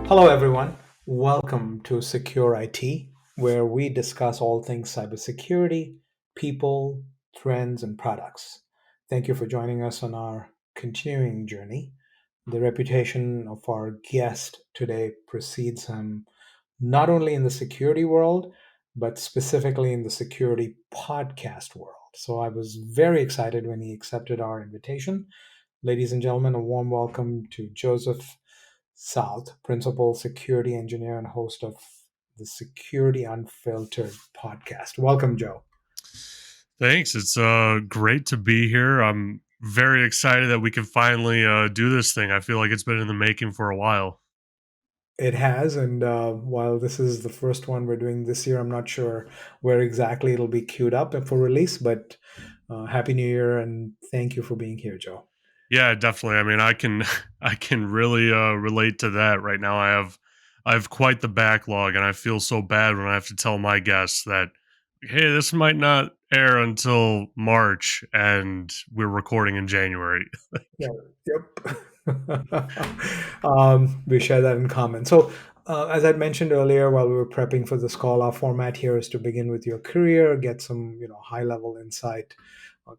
Hello, everyone. Welcome to Secure IT, where we discuss all things cybersecurity, people, trends, and products. Thank you for joining us on our continuing journey. The reputation of our guest today precedes him not only in the security world, but specifically in the security podcast world. So I was very excited when he accepted our invitation. Ladies and gentlemen, a warm welcome to Joseph South, Principal Security Engineer and host of the Security Unfiltered podcast. Welcome, Joe. Thanks. It's great to be here. I'm very excited that we can finally do this thing. I feel like it's been in the making for a while. It has, and while this is the first one we're doing this year, I'm not sure where exactly it'll be queued up for release, but Happy New Year and thank you for being here, Joe. Yeah, definitely. I mean, I can I can really relate to that right now. I have quite the backlog, and I feel so bad when I have to tell my guests that, hey, this might not air until March, and we're recording in January. Yeah, yep. We share that in common. So, as I mentioned earlier, while we were prepping for this call, our format here is to begin with your career, get some, high level insight,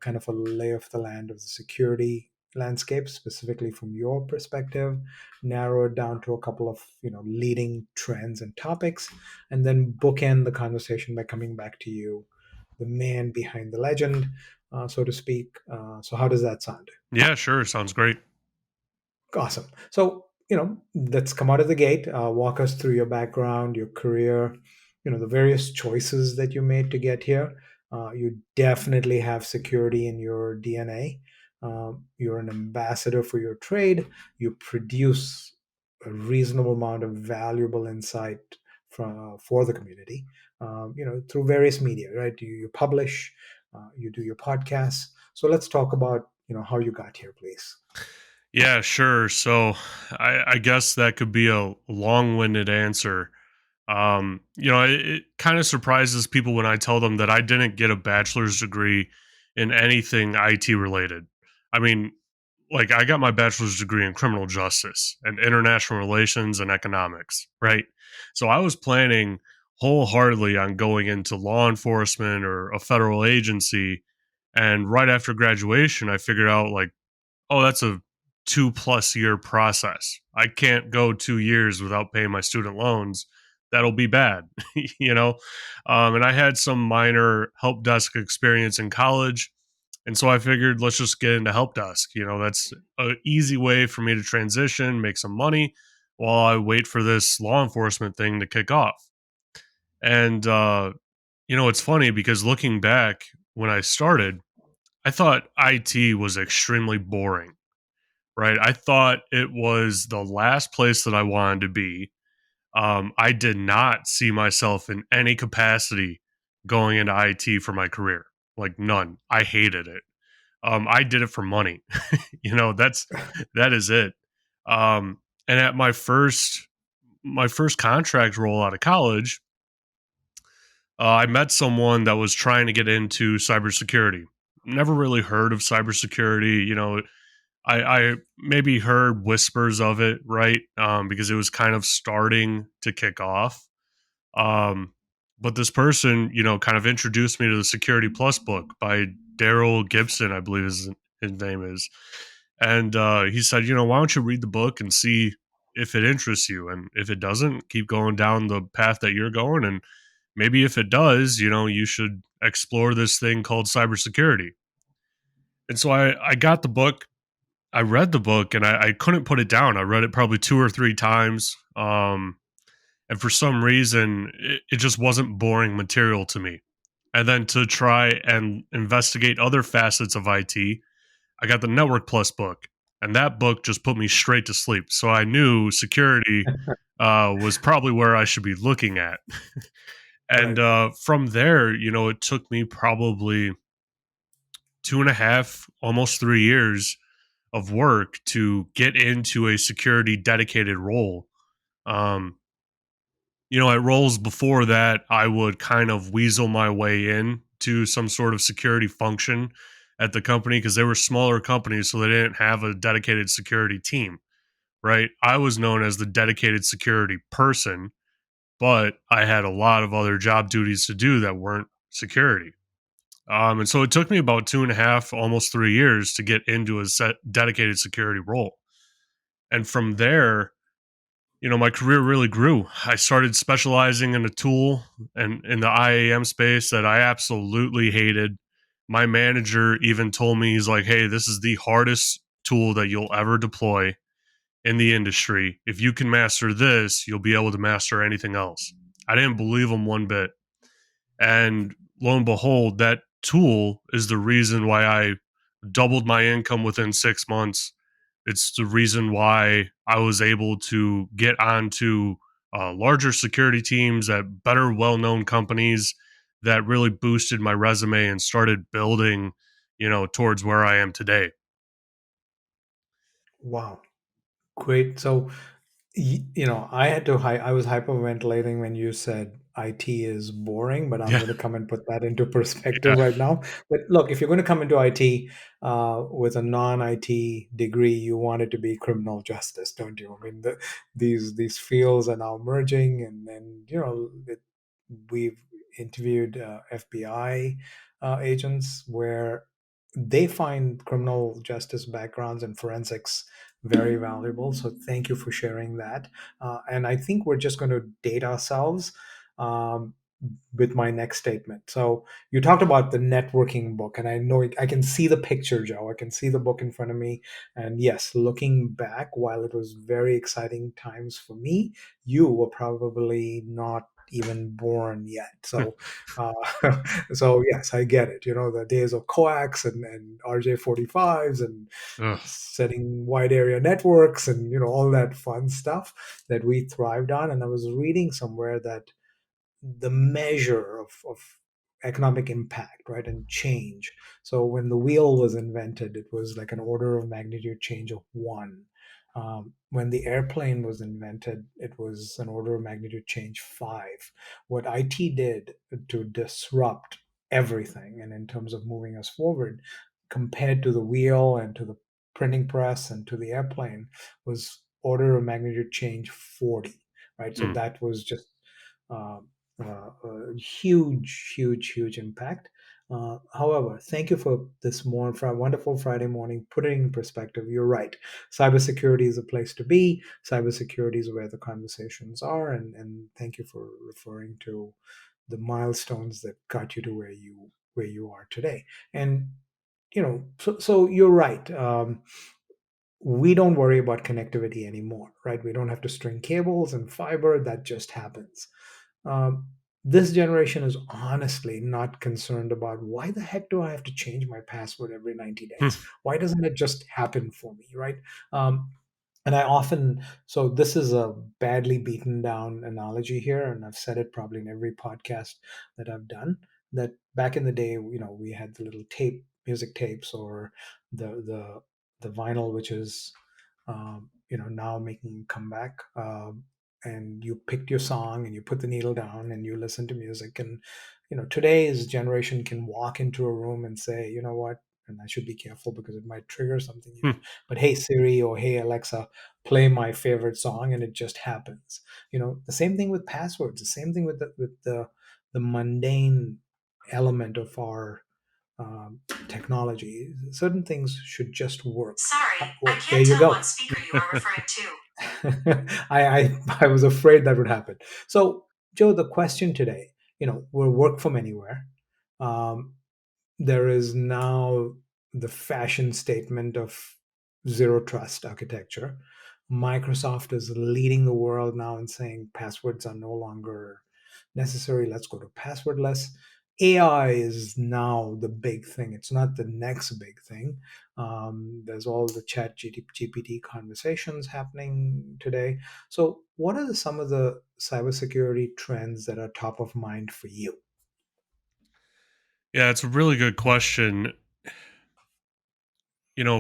kind of a lay of the land of the security landscape, specifically from your perspective, narrow it down to a couple of, leading trends and topics, and then bookend the conversation by coming back to you, the man behind the legend, so to speak. So, how does that sound? Yeah, sure. Sounds great. Awesome. So, let's come out of the gate. Walk us through your background, your career, the various choices that you made to get here. You definitely have security in your DNA. You're an ambassador for your trade. You produce a reasonable amount of valuable insight for the community, through various media, right? You publish, you do your podcasts. So let's talk about, how you got here, please. Yeah, sure. So I guess that could be a long-winded answer. It kind of surprises people when I tell them that I didn't get a bachelor's degree in anything IT related. I mean, like I got my bachelor's degree in criminal justice and international relations and economics, right? So I was planning wholeheartedly on going into law enforcement or a federal agency. And right after graduation, I figured out like, oh, that's a 2+ year process. I can't go 2 years without paying my student loans. That'll be bad, you know? And I had some minor help desk experience in college. And so I figured, let's just get into help desk. That's an easy way for me to transition, make some money while I wait for this law enforcement thing to kick off. And, it's funny because looking back when I started, I thought IT was extremely boring, right? I thought it was the last place that I wanted to be. I did not see myself in any capacity going into IT for my career, like none. I hated it. I did it for money. That is it. And at my first contract role out of college, I met someone that was trying to get into cybersecurity. Never really heard of cybersecurity. I maybe heard whispers of it, right? Because it was kind of starting to kick off. Um, but this person, kind of introduced me to the Security Plus book by Daryl Gibson, I believe his name is. And he said, why don't you read the book and see if it interests you? And if it doesn't, keep going down the path that you're going. And maybe if it does, you should explore this thing called cybersecurity. And so I got the book. I read the book and I couldn't put it down. I read it probably two or three times. And for some reason, it just wasn't boring material to me. And then to try and investigate other facets of IT, I got the Network Plus book. And that book just put me straight to sleep. So I knew security was probably where I should be looking at. And Right. from there, it took me probably 2.5, almost 3 years of work to get into a security dedicated role. Um, at roles before that, I would kind of weasel my way in to some sort of security function at the company because they were smaller companies, so they didn't have a dedicated security team. right? I was known as the dedicated security person, but I had a lot of other job duties to do that weren't security. And so it took me about 2.5, almost 3 years to get into a dedicated security role. And from there, my career really grew. I started specializing in a tool and in the IAM space that I absolutely hated. My manager even told me, he's like, hey, this is the hardest tool that you'll ever deploy in the industry. If you can master this, you'll be able to master anything else. I didn't believe him one bit. And lo and behold, that tool is the reason why I doubled my income within 6 months. It's the reason why I was able to get onto larger security teams at better, well known companies that really boosted my resume and started building, towards where I am today. Wow, great. So I had to I was hyperventilating when you said IT is boring, but I'm Yeah. going to come and put that into perspective Yeah. right now. But look, if you're going to come into IT with a non-IT degree, you want it to be criminal justice, don't you? I mean, these fields are now merging, and we've interviewed FBI agents where they find criminal justice backgrounds and forensics very valuable. So thank you for sharing that. And I think we're just going to date ourselves um, with my next statement. So you talked about the networking book, and I know I can see the picture, Joe. I can see the book in front of me. And yes, looking back, while it was very exciting times for me, you were probably not even born yet. So, uh, so yes, I get it. The days of coax and RJ45s and Ugh. setting wide area networks and all that fun stuff that we thrived on. And I was reading somewhere that the measure of economic impact, right, and change. So when the wheel was invented, it was like an order of magnitude change of one. When the airplane was invented, it was an order of magnitude change five. What IT did to disrupt everything, and in terms of moving us forward, compared to the wheel and to the printing press and to the airplane, was order of magnitude change 40, right? So Mm. that was just um, a huge, huge, huge impact. However, thank you for this wonderful Friday morning. Put it in perspective. You're right. Cybersecurity is a place to be. Cybersecurity is where the conversations are. And thank you for referring to the milestones that got you to where you are today. And so you're right. We don't worry about connectivity anymore, right? We don't have to string cables and fiber. That just happens. um, this generation is honestly not concerned about why the heck do I have to change my password every 90 days? Why doesn't it just happen for me, right? Um, and I often, so this is a badly beaten down analogy here, and I've said it probably in every podcast that I've done, that back in the day, we had the little music tapes, or the vinyl, which is now making a comeback. And you picked your song and you put the needle down and you listen to music. And today's generation can walk into a room and say, you know what, and I should be careful because it might trigger something here, but hey Siri or hey Alexa, play my favorite song, and it just happens. The same thing with passwords, the same thing with the mundane element of our technology. Certain things should just work. Sorry, I Well, there can't you tell go. what speaker you are referring to. I was afraid that would happen. So, Joe, the question today, we'll work from anywhere. Um, there is now the fashion statement of zero trust architecture. Microsoft is leading the world now and saying passwords are no longer necessary. Let's go to passwordless. AI is now the big thing. It's not the next big thing. There's all the chat GPT conversations happening today. So, what are some of the cybersecurity trends that are top of mind for you? Yeah, it's a really good question.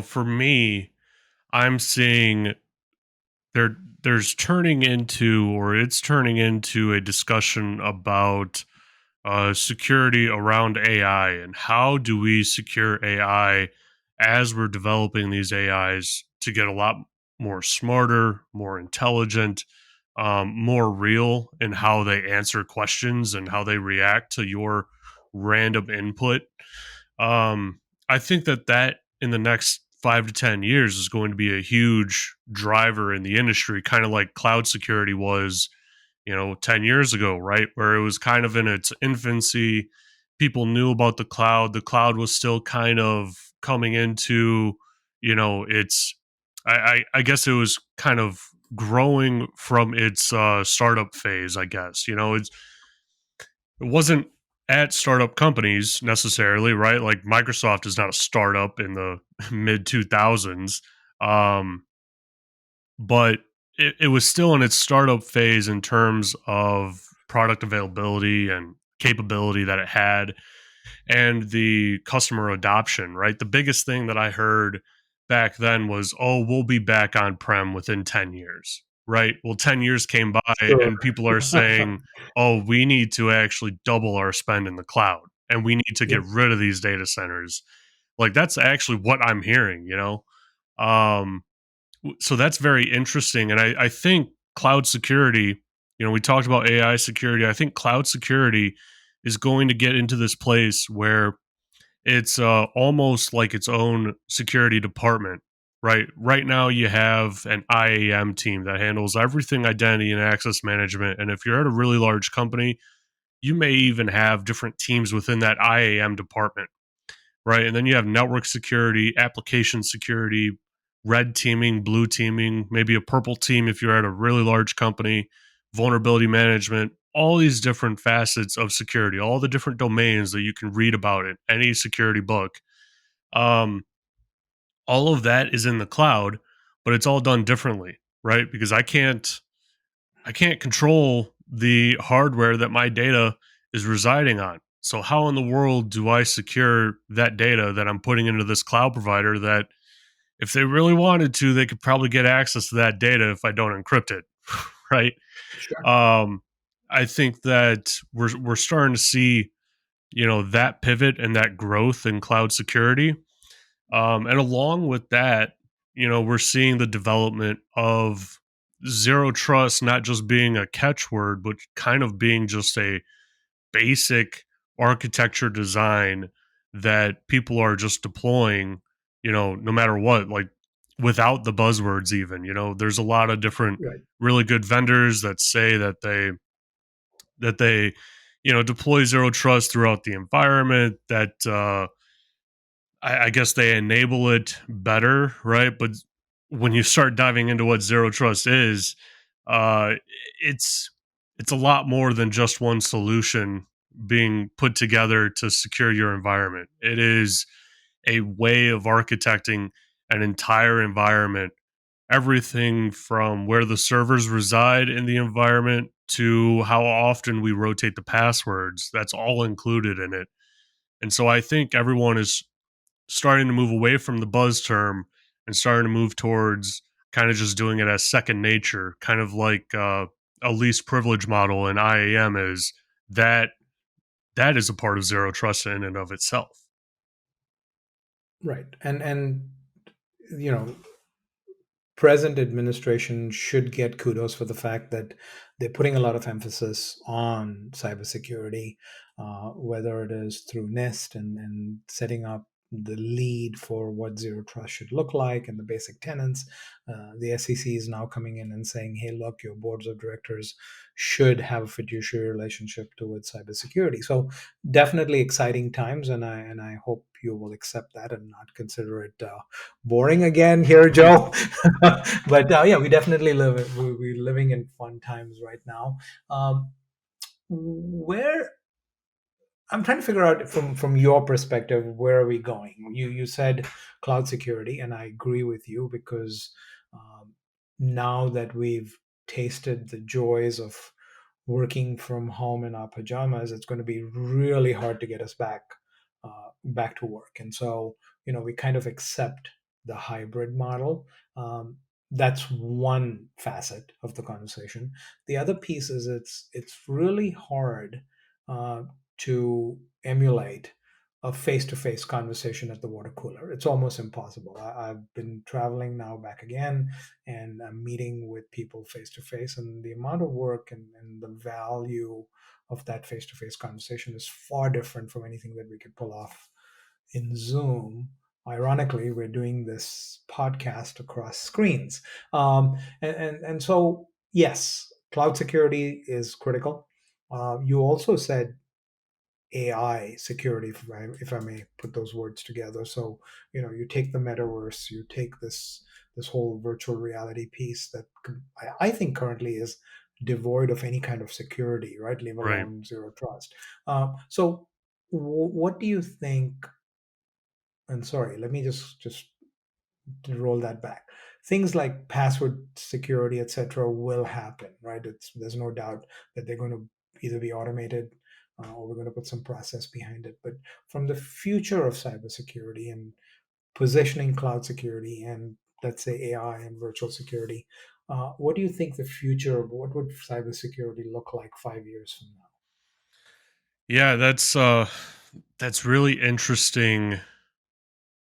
For me, I'm seeing there there's turning into, or it's turning into, a discussion about security around AI, and how do we secure AI as we're developing these AIs to get a lot more smarter, more intelligent, more real in how they answer questions and how they react to your random input. Um, I think that in the next 5 to 10 years is going to be a huge driver in the industry, kind of like cloud security was, 10 years ago, right? Where it was kind of in its infancy. People knew about the cloud. The cloud was still kind of coming into, its, I guess it was kind of growing from its startup phase, I guess. It wasn't at startup companies necessarily, right? Like Microsoft is not a startup in the mid 2000s. Um, but it was still in its startup phase in terms of product availability and capability that it had and the customer adoption, right? The biggest thing that I heard back then was, oh, we'll be back on prem within 10 years, right? Well, 10 years came by Sure. and people are saying, oh, we need to actually double our spend in the cloud and we need to get Yep. rid of these data centers. Like that's actually what I'm hearing. Um, so that's very interesting. And I think cloud security, we talked about AI security. I think cloud security is going to get into this place where it's almost like its own security department, right? Right now, you have an IAM team that handles everything identity and access management. And if you're at a really large company, you may even have different teams within that IAM department, right? And then you have network security, application security, red teaming, blue teaming, maybe a purple team if you're at a really large company, vulnerability management, all these different facets of security, all the different domains that you can read about in any security book. Um, all of that is in the cloud, but it's all done differently, right? Because I can't control the hardware that my data is residing on. So how in the world do I secure that data that I'm putting into this cloud provider that if they really wanted to, they could probably get access to that data if I don't encrypt it, right? Sure. Um, I think that we're starting to see, that pivot and that growth in cloud security. And along with that, we're seeing the development of zero trust not just being a catchword, but kind of being just a basic architecture design that people are just deploying, no matter what, like without the buzzwords, even. There's a lot of different Right. really good vendors that say that they deploy zero trust throughout the environment that I guess they enable it better, right? But when you start diving into what zero trust is, uh, it's it's a lot more than just one solution being put together to secure your environment. It is a way of architecting an entire environment, everything from where the servers reside in the environment to how often we rotate the passwords. That's all included in it. And so I think everyone is starting to move away from the buzz term and starting to move towards kind of just doing it as second nature, kind of like a least privilege model in IAM is that that is a part of zero trust in and of itself. Right. And you know, present administration should get kudos for the fact that they're putting a lot of emphasis on cybersecurity, whether it is through NIST and setting up the lead for what zero trust should look like and the basic tenets. The SEC is now coming in and saying, hey, look, your boards of directors should have a fiduciary relationship towards cybersecurity. So definitely exciting times, and I hope you will accept that and not consider it boring again here, Joe. But yeah, we definitely we're living in fun times right now. Where I'm trying to figure out from your perspective, where are we going? You said cloud security, and I agree with you because now that we've tasted the joys of working from home in our pajamas, it's going to be really hard to get us back to work. And so, we kind of accept the hybrid model. That's one facet of the conversation. The other piece is it's really hard uh, to emulate a face-to-face conversation at the water cooler. It's almost impossible. I've been traveling now back again, and I'm meeting with people face to face, and the amount of work and the value of that face-to-face conversation is far different from anything that we could pull off in Zoom. Ironically, we're doing this podcast across screens. And so, yes, cloud security is critical. You also said AI security, if I may put those words together. So, you take the metaverse, you take this whole virtual reality piece that I think currently is devoid of any kind of security, right? Leave Right. alone zero trust. So, what do you think? And sorry, let me just to roll that back. Things like password security, etc., will happen, right? There's no doubt that they're going to either be automated or we're going to put some process behind it. But from the future of cybersecurity and positioning cloud security and let's say AI and virtual security, what do you think the future? What would cybersecurity look like 5 years from now? Yeah, that's really interesting.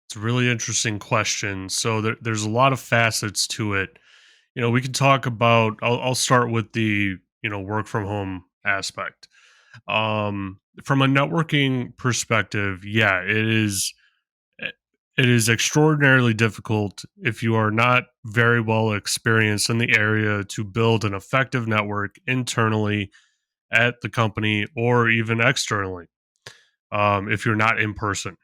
It's a really interesting question. So there's a lot of facets to it. We can talk about. I'll start with the work from home aspect. From a networking perspective, yeah, eh, it is extraordinarily difficult if you are not very well experienced in the area to build an effective network internally at the company or even externally. If you're not in person.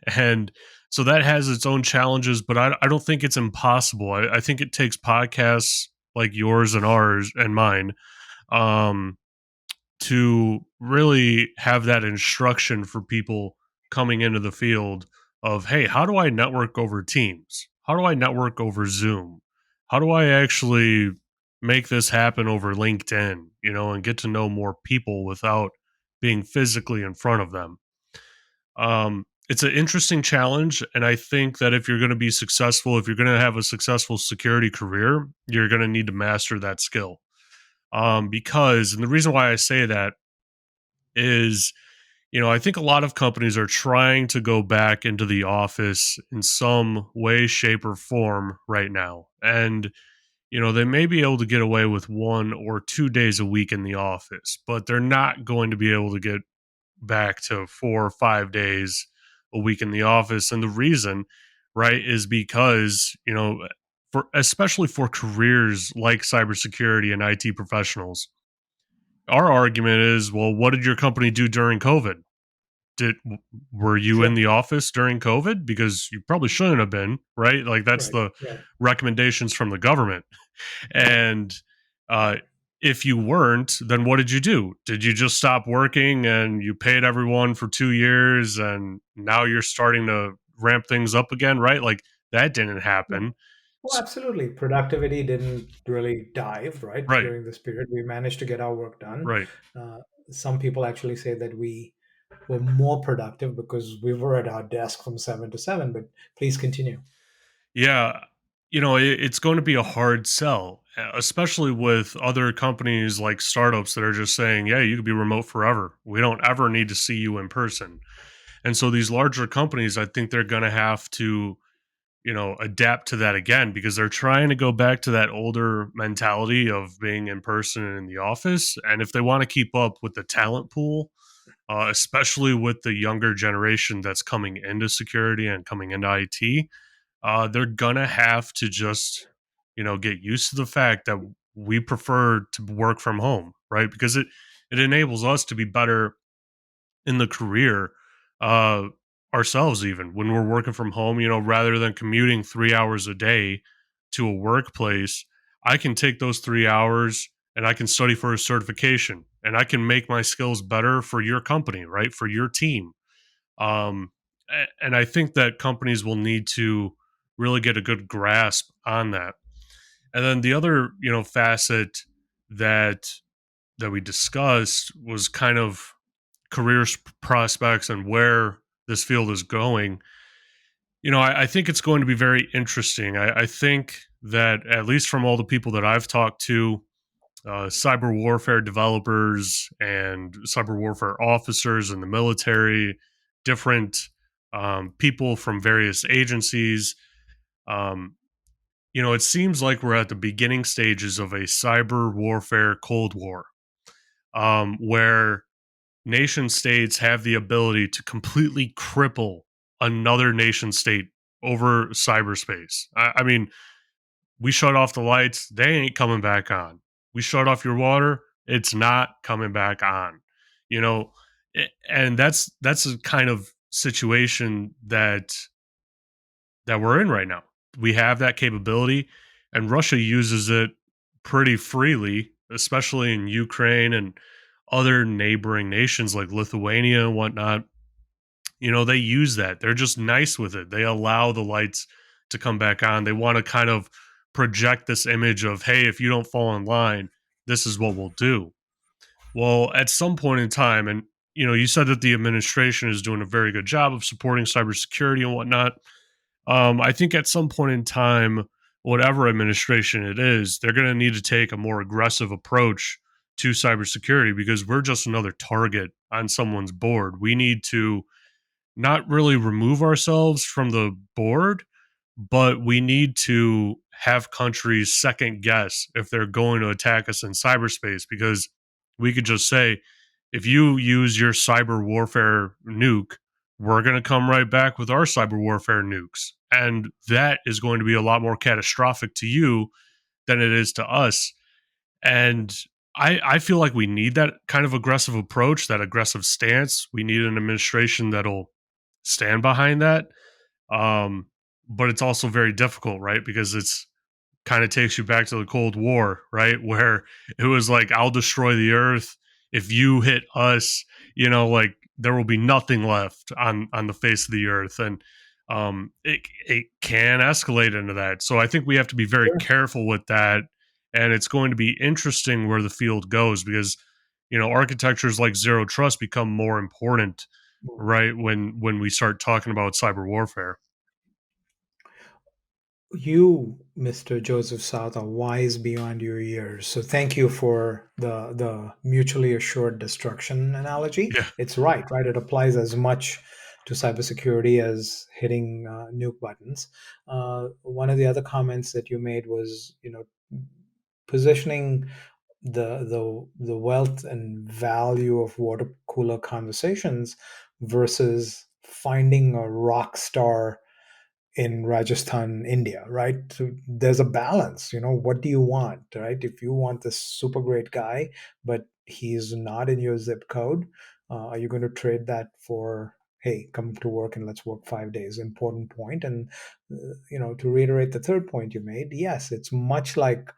And so that has its own challenges, but I don't think it's impossible. I think it takes podcasts like yours and ours and mine um, to really have that instruction for people coming into the field of, hey, how do I network over Teams? How do I network over Zoom? How do I actually make this happen over LinkedIn, and get to know more people without being physically in front of them? It's an interesting challenge, and I think that if you're going to be successful, if you're going to have a successful security career, you're going to need to master that skill. Because, and the reason why I say that is, I think a lot of companies are trying to go back into the office in some way, shape, or form right now, and they may be able to get away with 1 or 2 days a week in the office, but they're not going to be able to get back to 4 or 5 days a week in the office. And the reason, right, is because, for especially for careers like cybersecurity and IT professionals, our argument is, well, what did your company do during COVID? Did Were you in Sure. the office during COVID? Because you probably shouldn't have been, right? Like that's Right. the Right. recommendations from the government. Right. And uh, if you weren't, then what did you do? Did you just stop working and you paid everyone for 2 years and now you're starting to ramp things up again, right? Like that didn't Yeah. happen. Well, absolutely. Productivity didn't really dive, right? Right, During this period, we managed to get our work done. right. Uh, some people actually say that we were more productive because we were at our desk from 7 to 7. But please continue. Yeah. It's going to be a hard sell, especially with other companies like startups that are just saying, yeah, you could be remote forever. We don't ever need to see you in person. And so these larger companies, I think they're going to have to adapt to that again because they're trying to go back to that older mentality of being in person and in the office. And if they want to keep up with the talent pool, especially with the younger generation that's coming into security and coming into IT, they're gonna have to just, get used to the fact that we prefer to work from home, right? Because it enables us to be better in the career uh ourselves, even when we're working from home, rather than commuting 3 hours a day to a workplace. I can take those 3 hours and I can study for a certification and I can make my skills better for your company, right, for your team. And I think that companies will need to really get a good grasp on that. And then the other facet that we discussed was kind of prospects and where this field is going. I think it's going to be very interesting. I think that, at least from all the people that I've talked to, cyber warfare developers and cyber warfare officers in the military, different people from various agencies. Um, it seems like we're at the beginning stages of a cyber warfare Cold War, where nation states have the ability to completely cripple another nation state over cyberspace. I mean, we shut off the lights, they ain't coming back on. We shut off your water, it's not coming back on. You know, and that's a kind of situation that we're in right now. We have that capability, and Russia uses it pretty freely, especially in Ukraine and other neighboring nations like Lithuania and whatnot. They use that. They're just nice with it. They allow the lights to come back on. They want to kind of project this image of, hey, if you don't fall in line, this is what we'll do. Well, at some point in time, and you said that the administration is doing a very good job of supporting cybersecurity and whatnot. I think at some point in time, whatever administration it is, they're going to need to take a more aggressive approach to cybersecurity because we're just another target on someone's board. We need to not really remove ourselves from the board, but we need to have countries second guess if they're going to attack us in cyberspace because we could just say, if you use your cyber warfare nuke, we're going to come right back with our cyber warfare nukes. And that is going to be a lot more catastrophic to you than it is to us. And I feel like we need that kind of aggressive approach, that aggressive stance. We need an administration that'll stand behind that. Um, but it's also very difficult, right? Because it's kind of takes you back to the Cold War, right? Where it was like, I'll destroy the earth. If you hit us, like there will be nothing left on the face of the earth. And it can escalate into that. So I think we have to be very Sure. careful with that. And it's going to be interesting where the field goes because, architectures like zero trust become more important, right? When we start talking about cyber warfare. You, Mr. Joseph South, are wise beyond your years. So thank you for the mutually assured destruction analogy. Yeah. It's right? It applies as much to cybersecurity as hitting nuke buttons. One of the other comments that you made was, positioning the wealth and value of water cooler conversations versus finding a rock star in Rajasthan, India, right? So there's a balance. What do you want, right? If you want this super great guy, but he's not in your zip code, are you going to trade that for, hey, come to work and let's work 5 days? Important point. And, to reiterate the third point you made, yes, it's much like,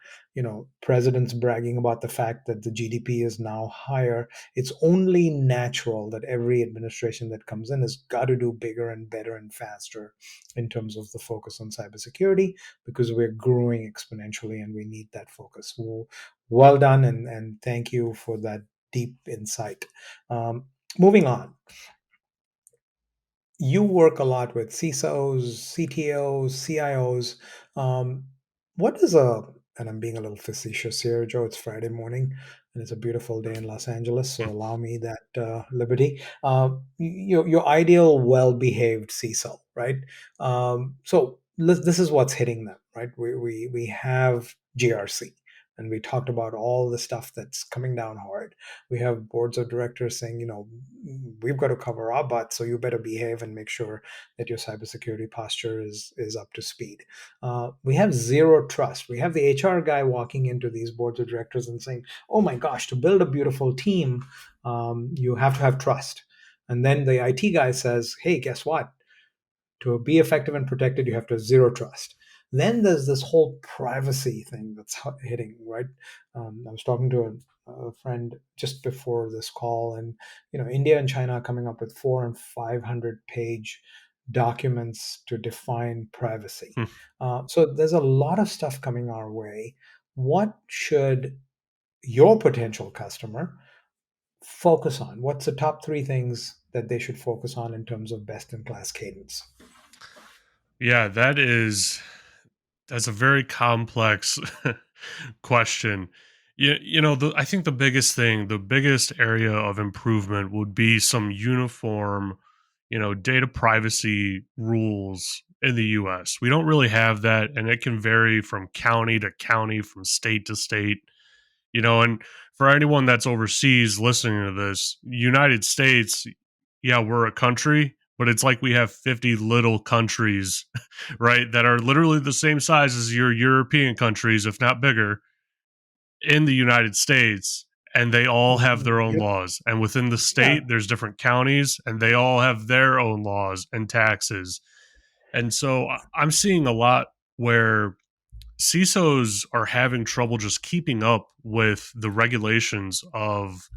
presidents bragging about the fact that the GDP is now higher. It's only natural that every administration that comes in has got to do bigger and better and faster in terms of the focus on cybersecurity because we're growing exponentially and we need that focus. Well done, and thank you for that deep insight. Um, Moving on, you work a lot with CISOs, CTOs, CIOs. Um, what is a, and I'm being a little facetious here, Joe, it's Friday morning and it's a beautiful day in Los Angeles, so allow me that liberty. Your ideal well behaved CISO, right? So this is what's hitting them, right? We have GRC. And we talked about all the stuff that's coming down hard. We have boards of directors saying, we've got to cover our butt, so you better behave and make sure that your cybersecurity posture is up to speed. We have zero trust. We have the HR guy walking into these boards of directors and saying, "Oh my gosh, to build a beautiful team, you have to have trust." And then the IT guy says, "Hey, guess what? To be effective and protected, you have to have zero trust." Then there's this whole privacy thing that's hitting, right? I was talking to a friend just before this call, and India and China are coming up with 400 and 500 page documents to define privacy. So there's a lot of stuff coming our way. What should your potential customer focus on? What's the top three things that they should focus on in terms of best in class cadence? Yeah, that's a very complex question. I think the biggest area of improvement would be some uniform data privacy rules in the US. We don't really have that, and it can vary from county to county, from state to state. And for anyone that's overseas listening to this, United States, yeah, we're a country, but it's like we have 50 little countries, right, that are literally the same size as your European countries, if not bigger, in the United States, and they all have their own Yep. laws. And within the Yeah. state, there's different counties, and they all have their own laws and taxes. And so I'm seeing a lot where CISOs are having trouble just keeping up with the regulations of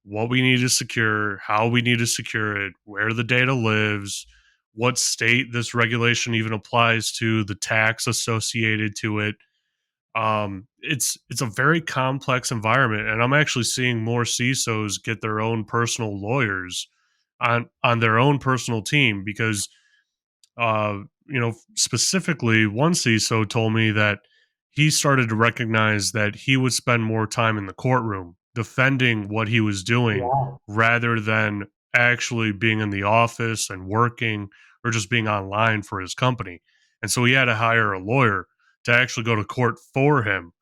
what we need to secure, how we need to secure it, where the data lives, what state this regulation even applies to, the tax associated to it. It's a very complex environment, and I'm actually seeing more CISOs get their own personal lawyers on their own personal team because specifically one CISO told me that he started to recognize that he would spend more time in the courtroom defending what he was doing Wow. rather than actually being in the office and working or just being online for his company. And so he had to hire a lawyer to actually go to court for him,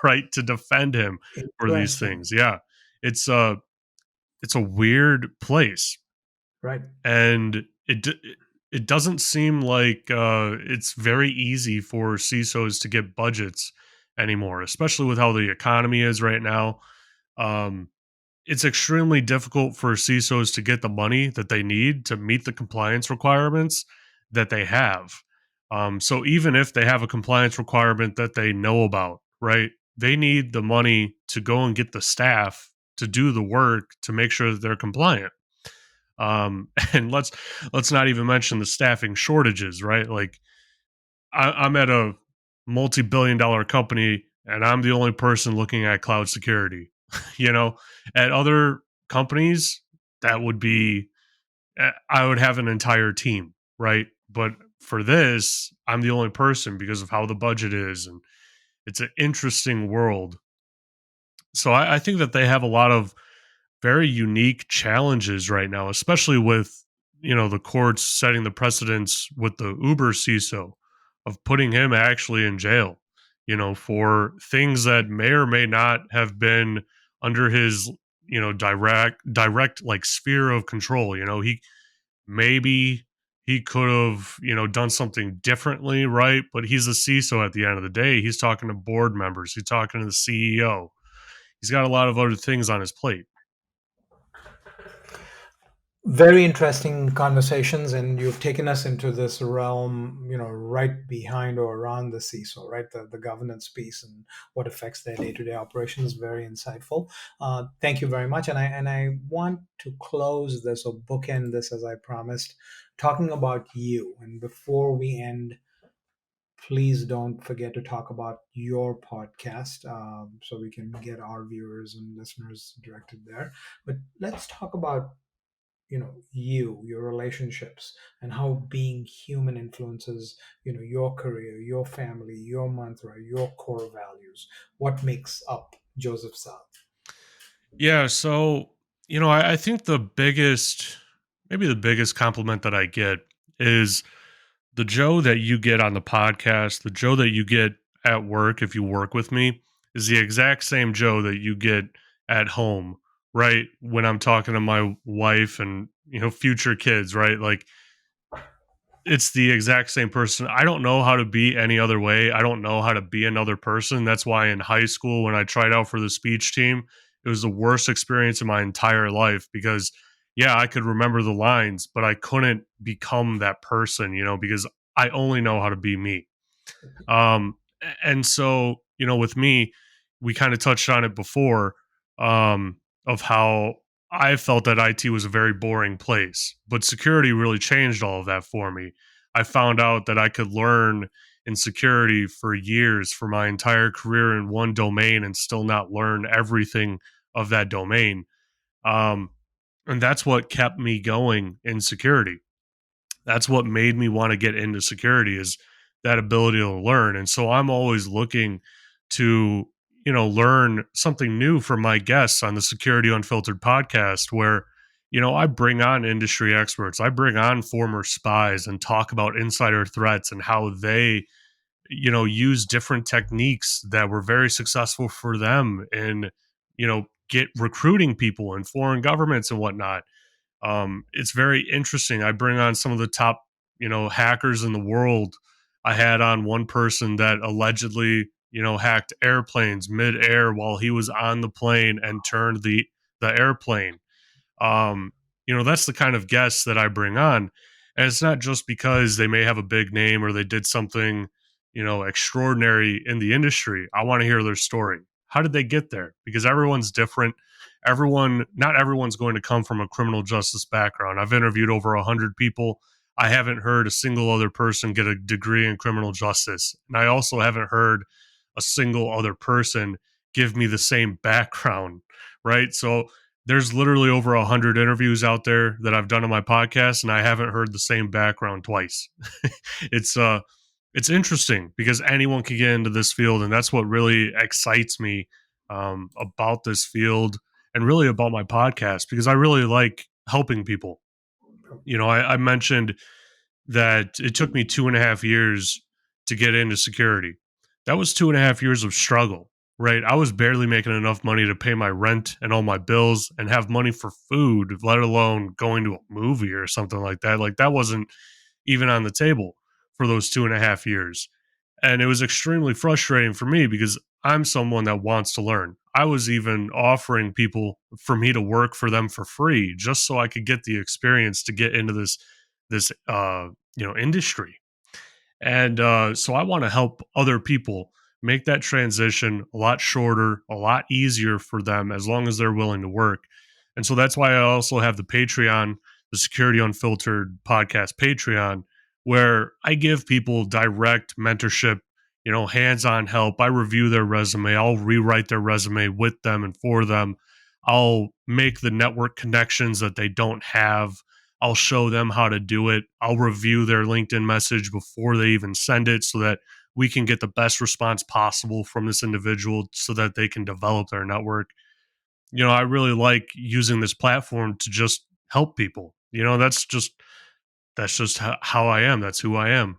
right, to defend him for these Interesting. things. Yeah. It's a weird place, Right. and it doesn't seem like it's very easy for CISOs to get budgets anymore, especially with how the economy is right now. Um, it's extremely difficult for CISOs to get the money that they need to meet the compliance requirements that they have. So even if they have a compliance requirement that they know about, right, they need the money to go and get the staff to do the work to make sure that they're compliant. And let's not even mention the staffing shortages, right? Like I'm at a multi-billion-dollar company, and I'm the only person looking at cloud security. you know, at other companies, that would be I would have an entire team, right? But for this, I'm the only person because of how the budget is, and it's an interesting world. So I think that they have a lot of very unique challenges right now, especially with the courts setting the precedents with the Uber CISO of putting him actually in jail, for things that may or may not have been under his direct like sphere of control. Maybe he could have done something differently, right? But he's a CISO at the end of the day. He's talking to board members. He's talking to the CEO. He's got a lot of other things on his plate. Very interesting conversations, and you've taken us into this realm, right behind or around the CISO, right? The governance piece and what affects their day-to-day operations. Very insightful. Thank you very much. And I want to close this or bookend this as I promised, talking about you. And before we end, please don't forget to talk about your podcast, so we can get our viewers and listeners directed there. But let's talk about your relationships, and how being human influences your career, your family, your mantra, your core values. What makes up Joseph South? Yeah, so I think maybe the biggest compliment that I get is the Joe that you get on the podcast, the Joe that you get at work if you work with me, is the exact same Joe that you get at home, right? When I'm talking to my wife and future kids, right? Like it's the exact same person. I don't know how to be any other way. I don't know how to be another person. That's why in high school, when I tried out for the speech team, it was the worst experience in my entire life because, yeah, I could remember the lines, but I couldn't become that person, because I only know how to be me. And so, with me, we kind of touched on it before, of how I felt that IT was a very boring place, but security really changed all of that for me. I found out that I could learn in security for years for my entire career in one domain and still not learn everything of that domain. Um, and that's what kept me going in security. That's what made me want to get into security is that ability to learn. And so I'm always looking to learn something new from my guests on the Security Unfiltered podcast, where I bring on industry experts, I bring on former spies and talk about insider threats and how they, use different techniques that were very successful for them and, get recruiting people in foreign governments and whatnot. It's very interesting. I bring on some of the top, hackers in the world. I had on one person that allegedly, hacked airplanes midair while he was on the plane and turned the airplane. um, that's the kind of guests that I bring on. And it's not just because they may have a big name or they did something, extraordinary in the industry. I want to hear their story. How did they get there? Because everyone's different. Not everyone's going to come from a criminal justice background. I've interviewed over 100 people. I haven't heard a single other person get a degree in criminal justice. And I also haven't heard a single other person give me the same background, right? So there's literally over 100 interviews out there that I've done on my podcast, and I haven't heard the same background twice. it's it's interesting because anyone can get into this field, and that's what really excites me about this field and really about my podcast because I really like helping people. I mentioned that it took me 2.5 years to get into security. That was 2.5 years of struggle, right? I was barely making enough money to pay my rent and all my bills and have money for food, let alone going to a movie or something like that. Like that wasn't even on the table for those 2.5 years. And it was extremely frustrating for me because I'm someone that wants to learn. I was even offering people for me to work for them for free just so I could get the experience to get into this industry. And so I want to help other people make that transition a lot shorter, a lot easier for them as long as they're willing to work. And so that's why I also have the Patreon, the Security Unfiltered podcast Patreon, where I give people direct mentorship, hands on help. I review their resume, I'll rewrite their resume with them and for them. I'll make the network connections that they don't have. I'll show them how to do it. I'll review their LinkedIn message before they even send it so that we can get the best response possible from this individual so that they can develop their network. I really like using this platform to just help people. That's just how I am. That's who I am.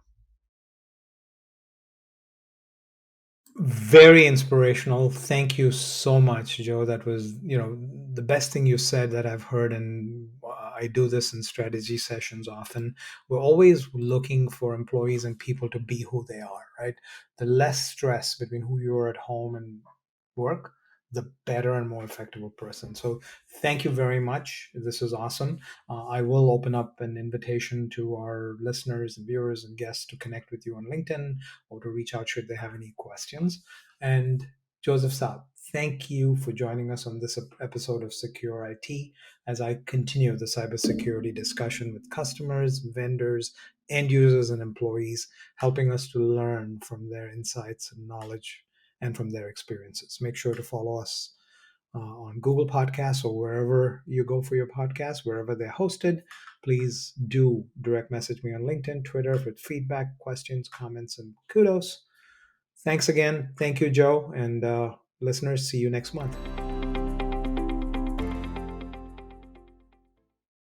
Very inspirational. Thank you so much, Joe. That was, the best thing you said that I've heard. And I do this in strategy sessions often. We're always looking for employees and people to be who they are, right? The less stress between who you are at home and work, the better and more effective a person. So thank you very much. This is awesome. I will open up an invitation to our listeners and viewers and guests to connect with you on LinkedIn or to reach out should they have any questions. And Joseph Saab, thank you for joining us on this episode of Secure IT as I continue the cybersecurity discussion with customers, vendors, end users, and employees, helping us to learn from their insights and knowledge and from their experiences. Make sure to follow us on Google Podcasts or wherever you go for your podcasts, wherever they're hosted. Please do direct message me on LinkedIn, Twitter with feedback, questions, comments, and kudos. Thanks again. Thank you, Joe. And listeners, see you next month.